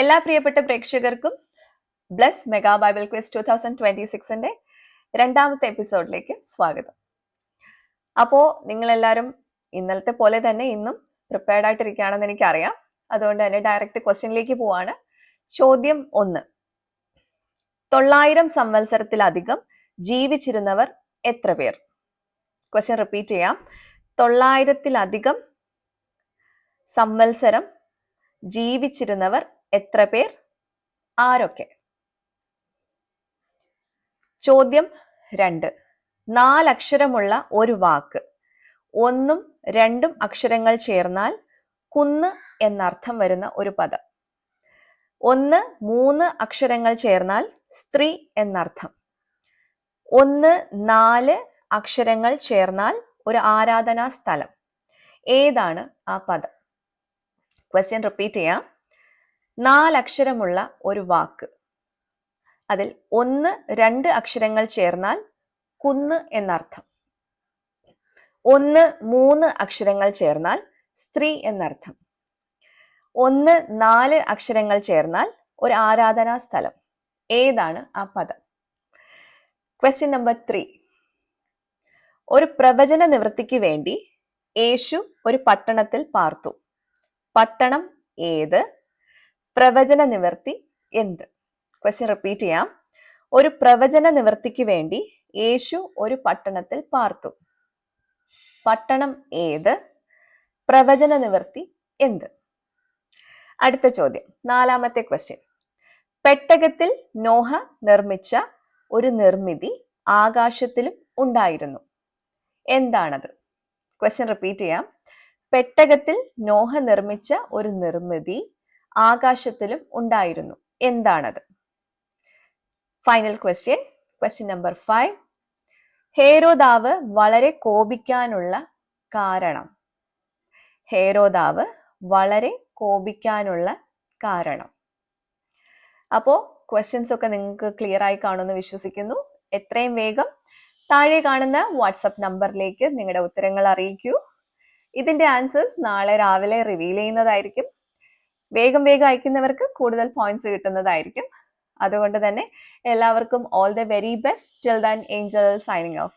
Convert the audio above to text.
എല്ലാ പ്രിയപ്പെട്ട പ്രേക്ഷകർക്കും ബ്ലസ് മെഗാ ബൈബിൾ ക്വിസ് 2026ന്റെ രണ്ടാമത്തെ എപ്പിസോഡിലേക്ക് സ്വാഗതം. അപ്പോ നിങ്ങളെല്ലാവരും ഇന്നലത്തെ പോലെ തന്നെ ഇന്നും പ്രിപ്പയർഡ് ആയിട്ടിരിക്കുകയാണെന്ന് എനിക്കറിയാം. അതുകൊണ്ട് തന്നെ ഡയറക്റ്റ് ക്വസ്റ്റ്യനിലേക്ക് പോവാണ്. ചോദ്യം 1. 900 സംവത്സരത്തിലധികം ജീവിച്ചിരുന്നവർ എത്ര പേർ? ക്വസ്റ്റ്യൻ റിപ്പീറ്റ് ചെയ്യാം. 900-ലധികം സംവത്സരം ജീവിച്ചിരുന്നവർ എത്ര പേർ? ആരൊക്കെ? ചോദ്യം 2. 4 അക്ഷരമുള്ള ഒരു വാക്ക് 1ഉം 2ഉം അക്ഷരങ്ങൾ ചേർന്നാൽ കുന്ന് എന്നർത്ഥം വരുന്ന ഒരു പദം. 1, 3 അക്ഷരങ്ങൾ ചേർന്നാൽ സ്ത്രീ എന്നർത്ഥം. 1, 4 അക്ഷരങ്ങൾ ചേർന്നാൽ ഒരു ആരാധനാ സ്ഥലം. ഏതാണ് ആ പദം? ക്വസ്റ്റ്യൻ റിപ്പീറ്റ് ചെയ്യാം. 4 അക്ഷരമുള്ള ഒരു വാക്ക്, അതിൽ 1, 2 അക്ഷരങ്ങൾ ചേർന്നാൽ കുന്ന് എന്നർത്ഥം. 1, 3 അക്ഷരങ്ങൾ ചേർന്നാൽ സ്ത്രീ എന്നർത്ഥം. 1, 4 അക്ഷരങ്ങൾ ചേർന്നാൽ ഒരു ആരാധനാ സ്ഥലം. ഏതാണ് ആ പദം? Question number 3. ഒരു പ്രവചന നിവൃത്തിക്ക് വേണ്ടി യേശു ഒരു പട്ടണത്തിൽ പാർത്തു. പട്ടണം ഏത്? പ്രവചന നിവൃത്തി എന്ത്? ക്വസ്റ്റ്യൻ റിപ്പീറ്റ് ചെയ്യാം. ഒരു പ്രവചന നിവൃത്തിക്ക് വേണ്ടി യേശു ഒരു പട്ടണത്തിൽ പാർത്തു. പട്ടണം ഏത്? പ്രവചന നിവൃത്തി എന്ത്? അടുത്ത ചോദ്യം, 4ാമത്തെ ക്വസ്റ്റ്യൻ. പെട്ടകത്തിൽ നോഹ നിർമ്മിച്ച ഒരു നിർമ്മിതി ആകാശത്തിലും ഉണ്ടായിരുന്നു. എന്താണത്? ക്വസ്റ്റ്യൻ റിപ്പീറ്റ് ചെയ്യാം. പെട്ടകത്തിൽ നോഹ നിർമ്മിച്ച ഒരു നിർമ്മിതി ആകാശത്തിലും ഉണ്ടായിരുന്നു. എന്താണത്? Final question, question number 5. ഹേരോദാവ് വളരെ കോപിക്കാനുള്ള കാരണം. ഹേരോദാവ് വളരെ കോപിക്കാനുള്ള കാരണം. അപ്പോ ക്വസ്റ്റ്യൻസ് ഒക്കെ നിങ്ങൾക്ക് ക്ലിയർ ആയി കാണുമെന്ന് വിശ്വസിക്കുന്നു. എത്രയും വേഗം താഴെ കാണുന്ന വാട്സപ്പ് നമ്പറിലേക്ക് നിങ്ങളുടെ ഉത്തരങ്ങൾ അറിയിക്കൂ. ഇതിന്റെ ആൻസേഴ്സ് നാളെ രാവിലെ റിവീൽ ചെയ്യുന്നതായിരിക്കും. വേഗം അയക്കുന്നവർക്ക് കൂടുതൽ പോയിന്റ്സ് കിട്ടുന്നതായിരിക്കും. അതുകൊണ്ട് തന്നെ എല്ലാവർക്കും all the very best. Till then, Angel signing off.